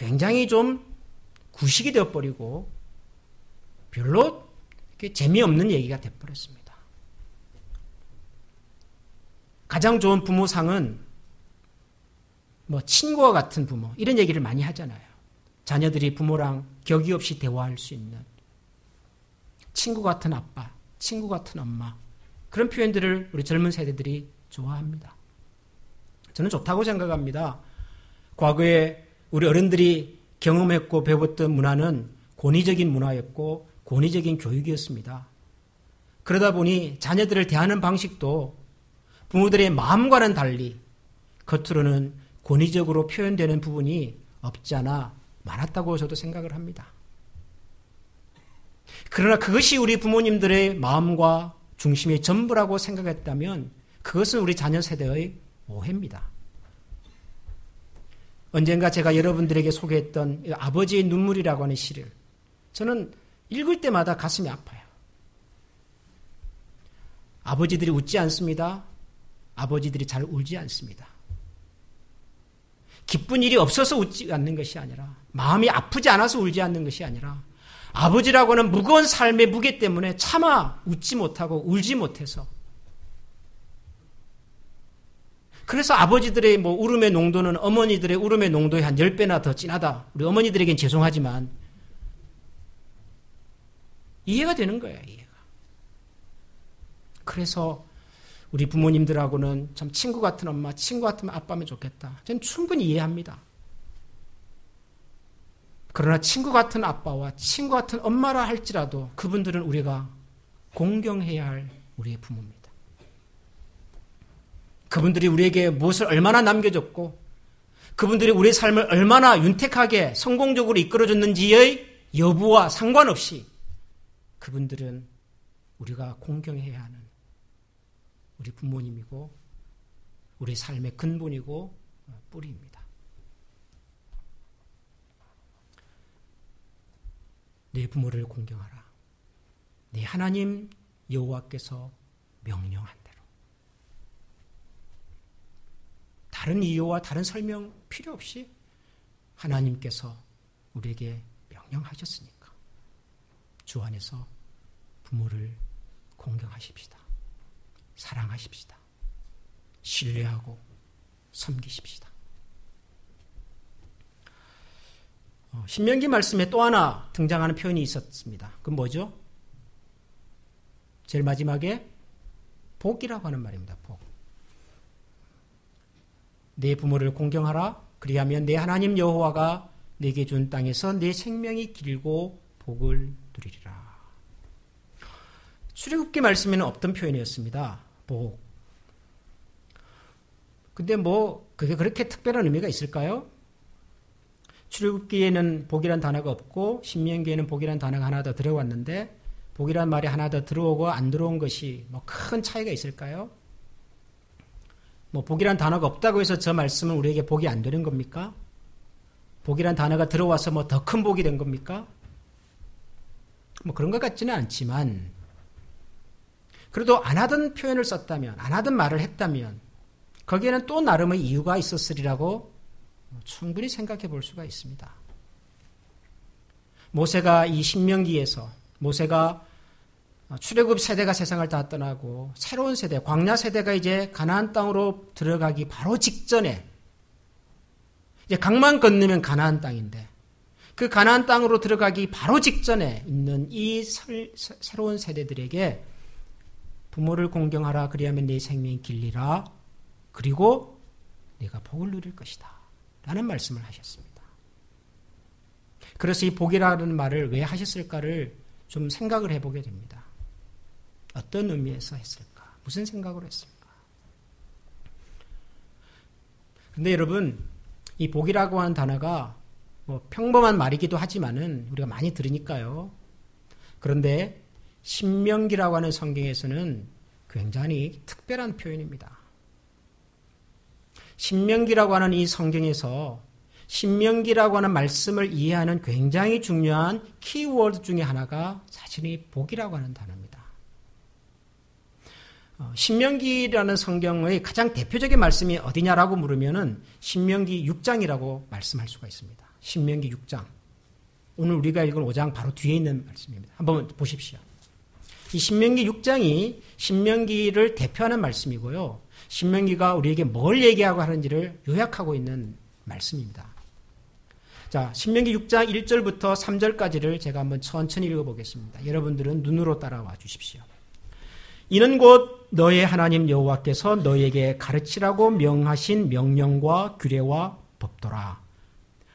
굉장히 좀 구식이 되어버리고 별로 재미없는 얘기가 되어버렸습니다. 가장 좋은 부모상은 뭐 친구와 같은 부모 이런 얘기를 많이 하잖아요. 자녀들이 부모랑 격이 없이 대화할 수 있는 친구 같은 아빠, 친구 같은 엄마 그런 표현들을 우리 젊은 세대들이 좋아합니다. 저는 좋다고 생각합니다. 과거에 우리 어른들이 경험했고 배웠던 문화는 권위적인 문화였고 권위적인 교육이었습니다. 그러다 보니 자녀들을 대하는 방식도 부모들의 마음과는 달리 겉으로는 권위적으로 표현되는 부분이 없지 않아 많았다고 저도 생각을 합니다. 그러나 그것이 우리 부모님들의 마음과 중심의 전부라고 생각했다면 그것은 우리 자녀 세대의 오해입니다. 언젠가 제가 여러분들에게 소개했던 아버지의 눈물이라고 하는 시를 저는 읽을 때마다 가슴이 아파요. 아버지들이 웃지 않습니다. 아버지들이 잘 울지 않습니다. 기쁜 일이 없어서 웃지 않는 것이 아니라 마음이 아프지 않아서 울지 않는 것이 아니라 아버지라고 하는 무거운 삶의 무게 때문에 차마 웃지 못하고 울지 못해서 그래서 아버지들의 뭐 울음의 농도는 어머니들의 울음의 농도의 한 10배나 더 진하다. 우리 어머니들에겐 죄송하지만 이해가 되는 거예요. 이해가. 그래서 우리 부모님들하고는 참 친구 같은 엄마, 친구 같은 아빠면 좋겠다. 저는 충분히 이해합니다. 그러나 친구 같은 아빠와 친구 같은 엄마라 할지라도 그분들은 우리가 공경해야 할 우리의 부모입니다. 그분들이 우리에게 무엇을 얼마나 남겨줬고 그분들이 우리의 삶을 얼마나 윤택하게 성공적으로 이끌어줬는지의 여부와 상관없이 그분들은 우리가 공경해야 하는 우리 부모님이고 우리 삶의 근본이고 뿌리입니다. 내 부모를 공경하라. 네 하나님 여호와께서 명령한 대로. 다른 이유와 다른 설명 필요 없이 하나님께서 우리에게 명령하셨으니까 주 안에서 부모를 공경하십시다. 사랑하십시다. 신뢰하고 섬기십시다. 신명기 말씀에 또 하나 등장하는 표현이 있었습니다. 그건 뭐죠? 제일 마지막에 복이라고 하는 말입니다. 복. 내 부모를 공경하라. 그리하면 내 하나님 여호와가 내게 준 땅에서 내 생명이 길고 복을 누리리라. 출애굽기 말씀에는 없던 표현이었습니다. 복. 근데 뭐 그게 그렇게 특별한 의미가 있을까요? 출애굽기에는 복이란 단어가 없고 신명기에는 복이란 단어가 하나 더 들어왔는데 복이란 말이 하나 더 들어오고 안 들어온 것이 뭐 큰 차이가 있을까요? 뭐 복이란 단어가 없다고 해서 저 말씀은 우리에게 복이 안 되는 겁니까? 복이란 단어가 들어와서 뭐 더 큰 복이 된 겁니까? 뭐 그런 것 같지는 않지만 그래도 안 하던 표현을 썼다면 안 하던 말을 했다면 거기에는 또 나름의 이유가 있었으리라고 충분히 생각해 볼 수가 있습니다. 모세가 이 신명기에서 모세가 출애굽 세대가 세상을 다 떠나고 새로운 세대, 광야 세대가 이제 가나안 땅으로 들어가기 바로 직전에 이제 강만 건너면 가나안 땅인데 그 가나안 땅으로 들어가기 바로 직전에 있는 이 새로운 세대들에게 부모를 공경하라. 그리하면 내 생명이 길리라. 그리고 내가 복을 누릴 것이다. 라는 말씀을 하셨습니다. 그래서 이 복이라는 말을 왜 하셨을까를 좀 생각을 해보게 됩니다. 어떤 의미에서 했을까? 무슨 생각으로 했을까? 근데 여러분, 이 복이라고 하는 단어가 뭐 평범한 말이기도 하지만은 우리가 많이 들으니까요. 그런데 신명기라고 하는 성경에서는 굉장히 특별한 표현입니다. 신명기라고 하는 이 성경에서 신명기라고 하는 말씀을 이해하는 굉장히 중요한 키워드 중에 하나가 사실 이 복이라고 하는 단어입니다. 신명기라는 성경의 가장 대표적인 말씀이 어디냐라고 물으면은 신명기 6장이라고 말씀할 수가 있습니다. 신명기 6장. 오늘 우리가 읽은 5장 바로 뒤에 있는 말씀입니다. 한번 보십시오. 이 신명기 6장이 신명기를 대표하는 말씀이고요. 신명기가 우리에게 뭘 얘기하고 하는지를 요약하고 있는 말씀입니다. 자, 신명기 6장 1절부터 3절까지를 제가 한번 천천히 읽어보겠습니다. 여러분들은 눈으로 따라와 주십시오. 이는 곧 너의 하나님 여호와께서 너에게 가르치라고 명하신 명령과 규례와 법도라.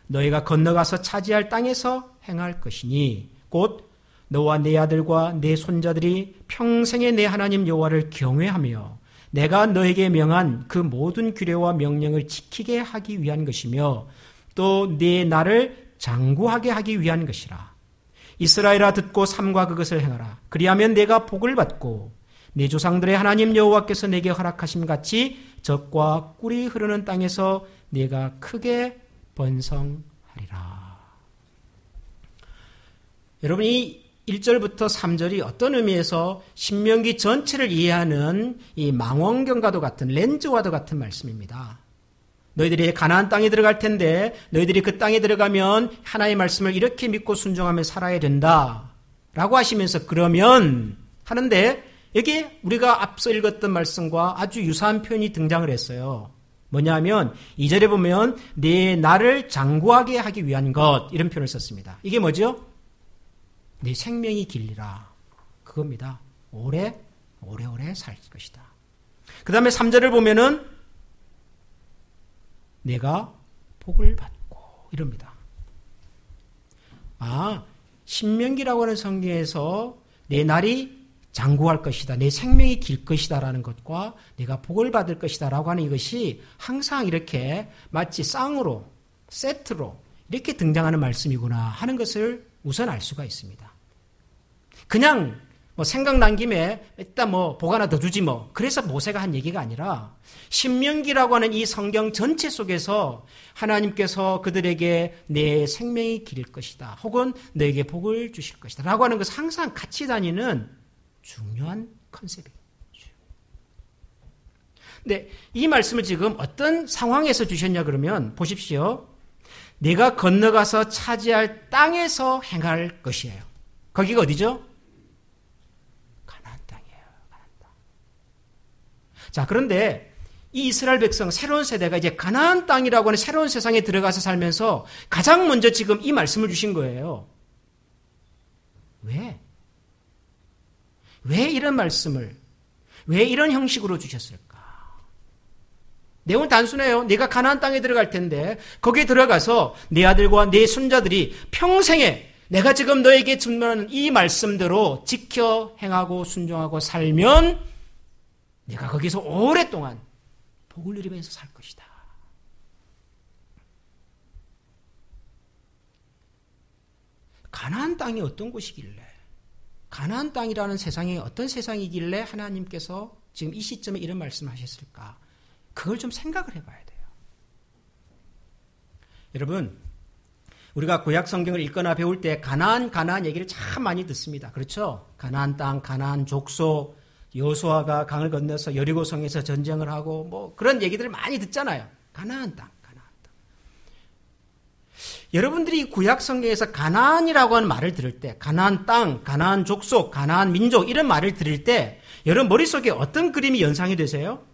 너희가 건너가서 차지할 땅에서 행할 것이니 곧 너와 네 아들과 네 손자들이 평생에 내 하나님 여호와를 경외하며 내가 너에게 명한 그 모든 규례와 명령을 지키게 하기 위한 것이며 또 네 나를 장구하게 하기 위한 것이라. 이스라엘아 듣고 삼가 그것을 행하라. 그리하면 내가 복을 받고 네 조상들의 하나님 여호와께서 내게 허락하심 같이 젖과 꿀이 흐르는 땅에서 네가 크게 번성하리라. 여러분, 이 1절부터 3절이 어떤 의미에서 신명기 전체를 이해하는 이 망원경과도 같은 렌즈와도 같은 말씀입니다. 너희들이 가나안 땅에 들어갈 텐데 너희들이 그 땅에 들어가면 하나님의 말씀을 이렇게 믿고 순종하며 살아야 된다 라고 하시면서 그러면 하는데 여기 우리가 앞서 읽었던 말씀과 아주 유사한 표현이 등장을 했어요. 뭐냐면 2절에 보면 내 나를 장구하게 하기 위한 것 이런 표현을 썼습니다. 이게 뭐죠? 내 생명이 길리라. 그겁니다. 오래오래 살 것이다. 그 다음에 3절을 보면은 내가 복을 받고 이럽니다. 신명기라고 하는 성경에서 내 날이 장구할 것이다. 내 생명이 길 것이다 라는 것과 내가 복을 받을 것이다 라고 하는 이것이 항상 이렇게 마치 쌍으로 세트로 이렇게 등장하는 말씀이구나 하는 것을 우선 알 수가 있습니다. 그냥 생각난 김에 일단 복 하나 더 주지 그래서 모세가 한 얘기가 아니라 신명기라고 하는 이 성경 전체 속에서 하나님께서 그들에게 내 생명이 길 것이다. 혹은 너에게 복을 주실 것이다. 라고 하는 것은 항상 같이 다니는 중요한 컨셉이에요. 근데 이 말씀을 지금 어떤 상황에서 주셨냐 그러면 보십시오. 내가 건너가서 차지할 땅에서 행할 것이에요. 거기가 어디죠? 가나안 땅이에요. 가나안 땅. 자, 그런데 이 이스라엘 백성 새로운 세대가 이제 가나안 땅이라고 하는 새로운 세상에 들어가서 살면서 가장 먼저 지금 이 말씀을 주신 거예요. 왜? 왜 이런 말씀을, 왜 이런 형식으로 주셨을까? 내용은 단순해요. 네가 가나안 땅에 들어갈 텐데 거기에 들어가서 네 아들과 네 손자들이 평생에 내가 지금 너에게 주는 이 말씀대로 지켜 행하고 순종하고 살면 내가 거기서 오랫동안 복을 누리면서 살 것이다. 가나안 땅이 어떤 곳이길래, 가나안 땅이라는 세상이 어떤 세상이길래 하나님께서 지금 이 시점에 이런 말씀을 하셨을까? 그걸 좀 생각을 해봐야 돼요. 여러분, 우리가 구약 성경을 읽거나 배울 때 가나안 얘기를 참 많이 듣습니다. 그렇죠? 가나안 땅, 가나안 족속, 여호수아가 강을 건너서 여리고성에서 전쟁을 하고 그런 얘기들을 많이 듣잖아요. 가나안 땅. 여러분들이 구약 성경에서 가나안이라고 하는 말을 들을 때, 가나안 땅, 가나안 족속, 가나안 민족 이런 말을 들을 때 여러분 머릿속에 어떤 그림이 연상이 되세요?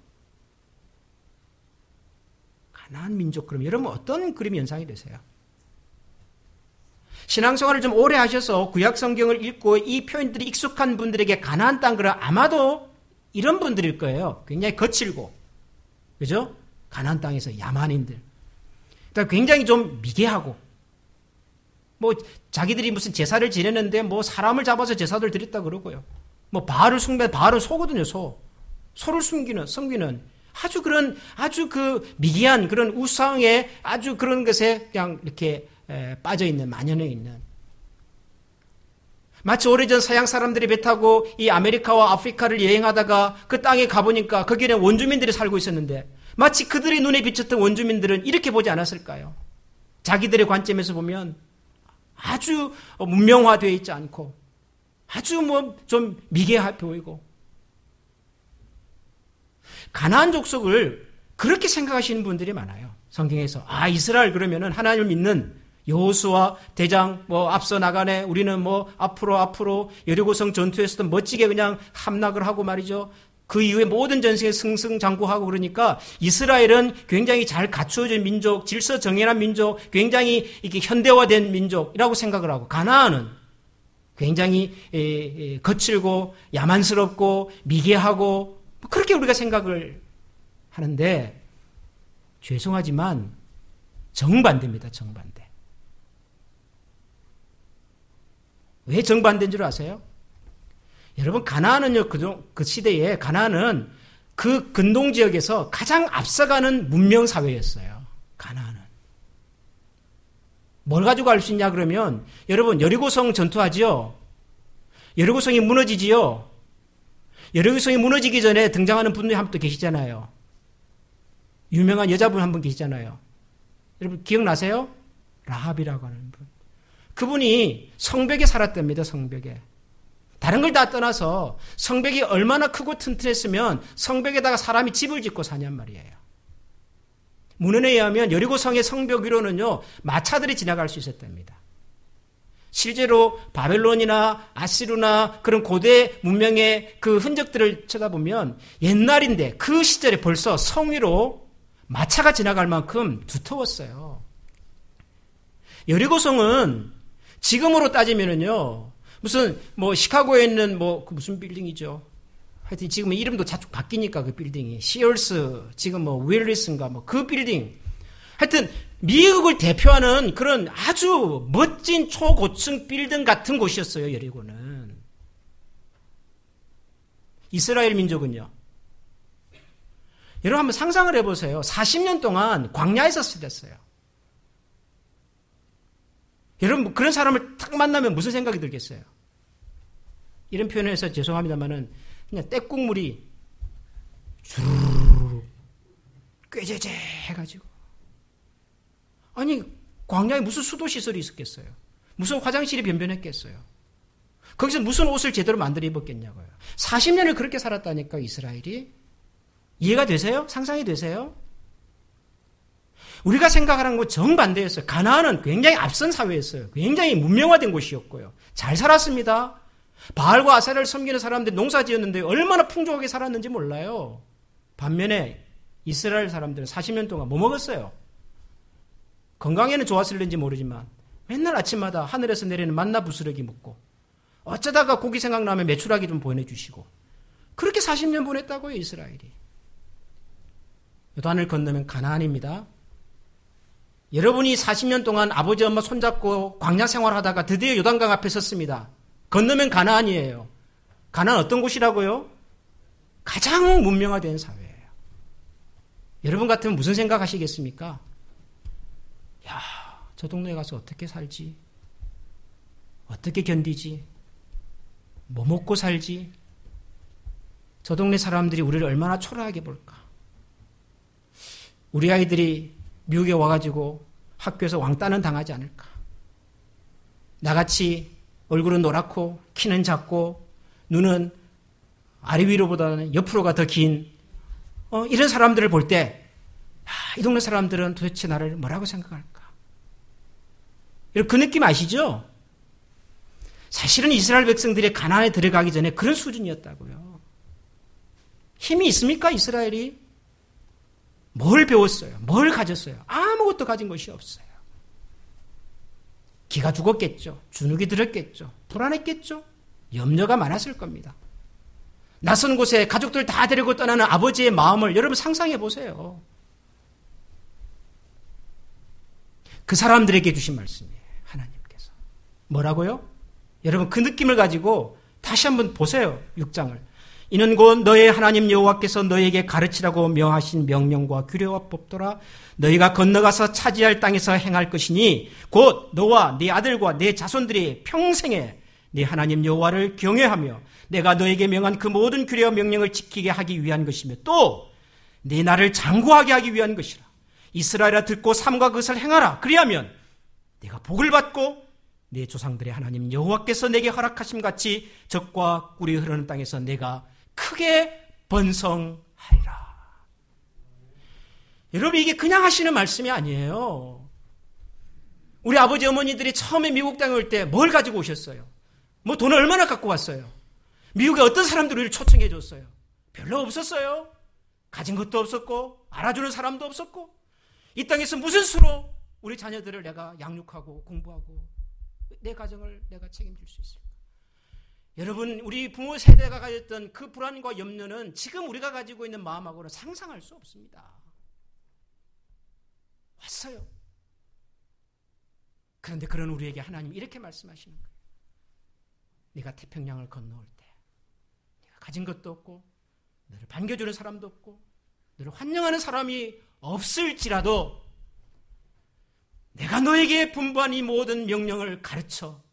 가나안 민족 그럼 여러분 어떤 그림이 연상이 되세요? 신앙생활을 좀 오래 하셔서 구약 성경을 읽고 이 표현들이 익숙한 분들에게 가나안 땅 그럼 아마도 이런 분들일 거예요. 굉장히 거칠고, 그죠? 가나안 땅에서 야만인들, 굉장히 좀 미개하고, 자기들이 무슨 제사를 지내는데 사람을 잡아서 제사를 드렸다 그러고요. 바알을 숭배, 바알은 소거든요, 소. 소를 섬기는 아주 그 미개한 그런 우상의 아주 그런 것에 그냥 이렇게 빠져 있는, 만연해 있는. 마치 오래전 서양 사람들이 배 타고 이 아메리카와 아프리카를 여행하다가 그 땅에 가보니까 거기에는 원주민들이 살고 있었는데 마치 그들의 눈에 비쳤던 원주민들은 이렇게 보지 않았을까요? 자기들의 관점에서 보면 아주 문명화되어 있지 않고 아주 좀 미개해 보이고 가나안 족속을 그렇게 생각하시는 분들이 많아요. 성경에서 이스라엘 그러면은 하나님을 믿는 여호수아 대장 앞서 나가네. 우리는 앞으로 여리고성 전투에서도 멋지게 그냥 함락을 하고 말이죠. 그 이후에 모든 전쟁에 승승장구하고 그러니까 이스라엘은 굉장히 잘 갖추어진 민족, 질서 정연한 민족, 굉장히 이렇게 현대화된 민족이라고 생각을 하고 가나안은 굉장히 거칠고 야만스럽고 미개하고 그렇게 우리가 생각을 하는데 죄송하지만 정반대입니다. 정반대. 왜 정반대인 줄 아세요? 여러분 가나안은요 그 시대에 가나안은 그 근동 지역에서 가장 앞서가는 문명 사회였어요. 가나안은 뭘 가지고 알 수 있냐 그러면 여러분 여리고성 전투하지요. 여리고성이 무너지지요. 여리고성이 무너지기 전에 등장하는 분들이 한 분 또 계시잖아요. 유명한 여자분 한 분 계시잖아요. 여러분 기억나세요? 라합이라고 하는 분. 그분이 성벽에 살았답니다. 성벽에. 다른 걸 다 떠나서 성벽이 얼마나 크고 튼튼했으면 성벽에다가 사람이 집을 짓고 사냔 말이에요. 문헌에 의하면 여리고성의 성벽 위로는요 마차들이 지나갈 수 있었답니다. 실제로 바벨론이나 아시르나 그런 고대 문명의 그 흔적들을 쳐다보면 옛날인데 그 시절에 벌써 성 위로 마차가 지나갈 만큼 두터웠어요. 여리고성은 지금으로 따지면은요 무슨 시카고에 있는 무슨 빌딩이죠. 하여튼 지금은 이름도 자주 바뀌니까 그 빌딩이 시얼스 지금 윌리스인가 그 빌딩. 하여튼 미국을 대표하는 그런 아주 멋진 초고층 빌딩 같은 곳이었어요. 여리고는. 이스라엘 민족은요. 여러분 한번 상상을 해보세요. 40년 동안 광야에서 살았어요. 여러분 그런 사람을 딱 만나면 무슨 생각이 들겠어요? 이런 표현을 해서 죄송합니다만은 그냥 떼국물이 주르륵 꾀재재 해가지고 아니 광야에 무슨 수도시설이 있었겠어요? 무슨 화장실이 변변했겠어요? 거기서 무슨 옷을 제대로 만들어 입었겠냐고요. 40년을 그렇게 살았다니까 이스라엘이. 이해가 되세요? 상상이 되세요? 우리가 생각하는 것 정반대였어요. 가나안은 굉장히 앞선 사회였어요. 굉장히 문명화된 곳이었고요. 잘 살았습니다. 바알과 아세라를 섬기는 사람들이 농사 지었는데 얼마나 풍족하게 살았는지 몰라요. 반면에 이스라엘 사람들은 40년 동안 뭐 먹었어요? 건강에는 좋았을는지 모르지만 맨날 아침마다 하늘에서 내리는 만나 부스러기 먹고 어쩌다가 고기 생각나면 메추라기 좀 보내주시고 그렇게 40년 보냈다고요. 이스라엘이. 요단을 건너면 가나안입니다. 여러분이 40년 동안 아버지 엄마 손잡고 광야 생활하다가 드디어 요단강 앞에 섰습니다. 건너면 가나안이에요. 가나안 어떤 곳이라고요? 가장 문명화된 사회예요. 여러분 같으면 무슨 생각하시겠습니까? 야, 저 동네에 가서 어떻게 살지? 어떻게 견디지? 뭐 먹고 살지? 저 동네 사람들이 우리를 얼마나 초라하게 볼까? 우리 아이들이 미국에 와가지고 학교에서 왕따는 당하지 않을까? 나같이 얼굴은 노랗고 키는 작고 눈은 아래 위로보다는 옆으로가 더 긴 이런 사람들을 볼 때 이 동네 사람들은 도대체 나를 뭐라고 생각할까? 그 느낌 아시죠? 사실은 이스라엘 백성들이 가나안에 들어가기 전에 그런 수준이었다고요. 힘이 있습니까? 이스라엘이? 뭘 배웠어요? 뭘 가졌어요? 아무것도 가진 것이 없어요. 기가 죽었겠죠. 주눅이 들었겠죠. 불안했겠죠. 염려가 많았을 겁니다. 낯선 곳에 가족들 다 데리고 떠나는 아버지의 마음을 여러분 상상해 보세요. 그 사람들에게 주신 말씀이에요. 하나님께서. 뭐라고요? 여러분 그 느낌을 가지고 다시 한번 보세요. 6장을. 이는 곧 너의 하나님 여호와께서 너에게 가르치라고 명하신 명령과 규례와 법도라. 너희가 건너가서 차지할 땅에서 행할 것이니 곧 너와 네 아들과 네 자손들이 평생에 네 하나님 여호와를 경외하며 내가 너에게 명한 그 모든 규례와 명령을 지키게 하기 위한 것이며 또 네 나를 장구하게 하기 위한 것이라. 이스라엘아 듣고 삼가 그것을 행하라. 그리하면 네가 복을 받고 네 조상들의 하나님 여호와께서 내게 허락하심 같이 적과 꿀이 흐르는 땅에서 내가 크게 번성하리라. 여러분, 이게 그냥 하시는 말씀이 아니에요. 우리 아버지 어머니들이 처음에 미국 땅에 올 때 뭘 가지고 오셨어요? 뭐 돈을 얼마나 갖고 왔어요? 미국에 어떤 사람들이 우리를 초청해 줬어요? 별로 없었어요. 가진 것도 없었고 알아주는 사람도 없었고 이 땅에서 무슨 수로 우리 자녀들을 내가 양육하고 공부하고 내 가정을 내가 책임질 수 있을까? 여러분, 우리 부모 세대가 가졌던 그 불안과 염려는 지금 우리가 가지고 있는 마음하고는 상상할 수 없습니다. 왔어요. 그런데 그런 우리에게 하나님이 이렇게 말씀하시는 거예요. 네가 태평양을 건너올 때 네가 가진 것도 없고 너를 반겨주는 사람도 없고 너를 환영하는 사람이 없을지라도 내가 너에게 분부한 이 모든 명령을 가르쳐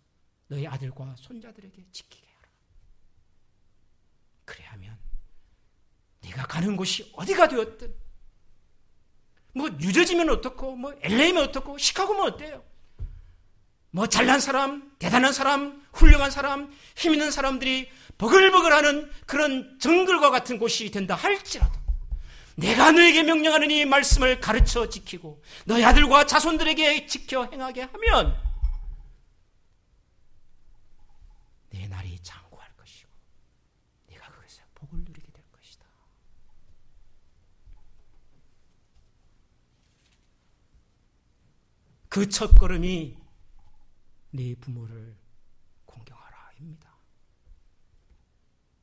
너희 아들과 손자들에게 지키게 하라. 그래야면 네가 가는 곳이 어디가 되었든 뭐 뉴저지면 어떻고 뭐 LA면 어떻고 시카고면 어때요? 뭐 잘난 사람, 대단한 사람, 훌륭한 사람, 힘 있는 사람들이 버글버글하는 그런 정글과 같은 곳이 된다 할지라도 내가 너에게 명령하는 이 말씀을 가르쳐 지키고 너희 아들과 자손들에게 지켜 행하게 하면 내 날이 장구할 것이고 네가 거기서 복을 누리게 될 것이다. 그 첫걸음이 네 부모를 공경하라입니다.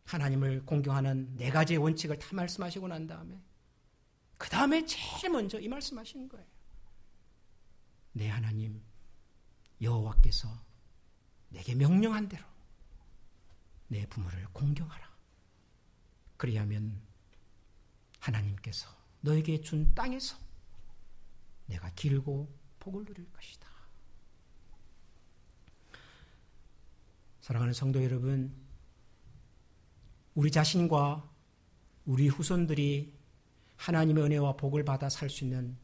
하나님을 공경하는 4가지의 원칙을 다 말씀하시고 난 다음에 그 다음에 제일 먼저 이 말씀하시는 거예요. 내 하나님 여호와께서 내게 명령한 대로 내 부모를 공경하라. 그리하면 하나님께서 너에게 준 땅에서 내가 길고 복을 누릴 것이다. 사랑하는 성도 여러분, 우리 자신과 우리 후손들이 하나님의 은혜와 복을 받아 살 수 있는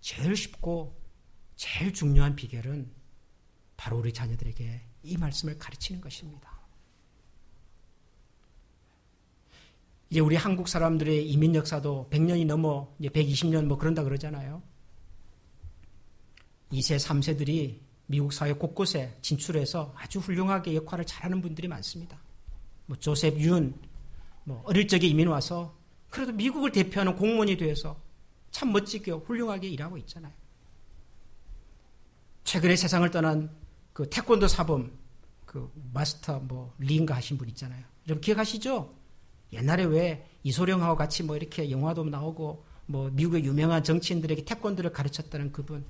제일 쉽고 제일 중요한 비결은 바로 우리 자녀들에게 이 말씀을 가르치는 것입니다. 이제 우리 한국 사람들의 이민 역사도 100년이 넘어 이제 120년 뭐 그런다 그러잖아요. 2세, 3세들이 미국 사회 곳곳에 진출해서 아주 훌륭하게 역할을 잘하는 분들이 많습니다. 뭐 조셉 윤, 뭐 어릴 적에 이민 와서 그래도 미국을 대표하는 공무원이 되어서 참 멋지게 훌륭하게 일하고 있잖아요. 최근에 세상을 떠난 그 태권도 사범 그 마스터 뭐 리인가 하신 분 있잖아요. 여러분 기억하시죠? 옛날에 왜 이소룡하고 같이 뭐 이렇게 영화도 나오고 뭐 미국의 유명한 정치인들에게 태권도를 가르쳤다는 그분,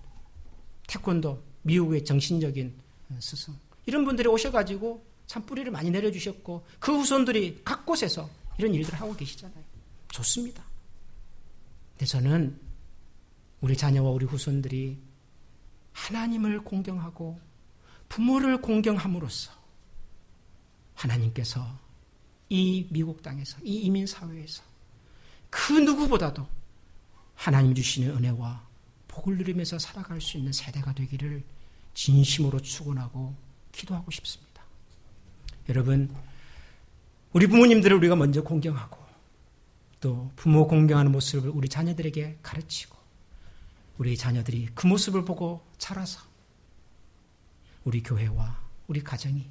태권도 미국의 정신적인 스승, 이런 분들이 오셔가지고 참 뿌리를 많이 내려주셨고 그 후손들이 각 곳에서 이런 일들을 하고 계시잖아요. 좋습니다. 근데 저는 우리 자녀와 우리 후손들이 하나님을 공경하고 부모를 공경함으로써 하나님께서 이 미국 땅에서 이 이민 사회에서 그 누구보다도 하나님 주시는 은혜와 복을 누리면서 살아갈 수 있는 세대가 되기를 진심으로 축원하고 기도하고 싶습니다. 여러분, 우리 부모님들을 우리가 먼저 공경하고 또 부모 공경하는 모습을 우리 자녀들에게 가르치고 우리 자녀들이 그 모습을 보고 자라서 우리 교회와 우리 가정이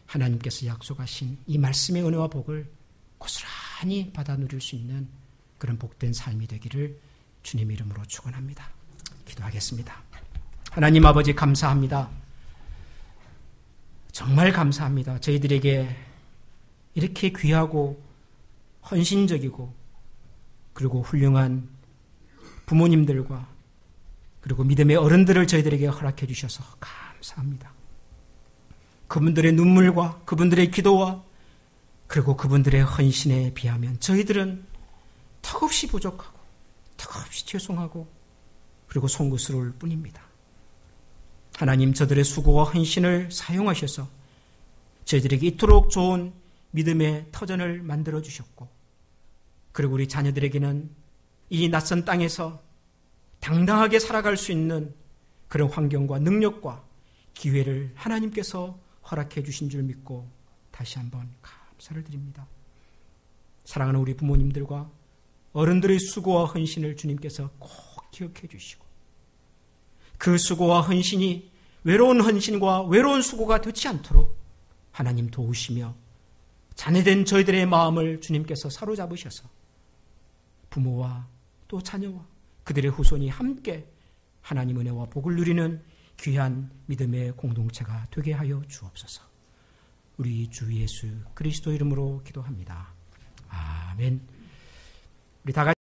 하나님께서 약속하신 이 말씀의 은혜와 복을 고스란히 받아 누릴 수 있는 그런 복된 삶이 되기를 주님 이름으로 축원합니다. 기도하겠습니다. 하나님 아버지 감사합니다. 정말 감사합니다. 저희들에게 이렇게 귀하고 헌신적이고 그리고 훌륭한 부모님들과 그리고 믿음의 어른들을 저희들에게 허락해 주셔서 감사합니다. 그분들의 눈물과 그분들의 기도와 그리고 그분들의 헌신에 비하면 저희들은 턱없이 부족하고 턱없이 죄송하고 그리고 송구스러울 뿐입니다. 하나님, 저들의 수고와 헌신을 사용하셔서 저희들에게 이토록 좋은 믿음의 터전을 만들어 주셨고 그리고 우리 자녀들에게는 이 낯선 땅에서 당당하게 살아갈 수 있는 그런 환경과 능력과 기회를 하나님께서 허락해 주신 줄 믿고 다시 한번 감사를 드립니다. 사랑하는 우리 부모님들과 어른들의 수고와 헌신을 주님께서 꼭 기억해 주시고 그 수고와 헌신이 외로운 헌신과 외로운 수고가 되지 않도록 하나님 도우시며 자녀된 저희들의 마음을 주님께서 사로잡으셔서 부모와 또 자녀와 그들의 후손이 함께 하나님 은혜와 복을 누리는 귀한 믿음의 공동체가 되게 하여 주옵소서. 우리 주 예수 그리스도 이름으로 기도합니다. 아멘. 우리 다 같이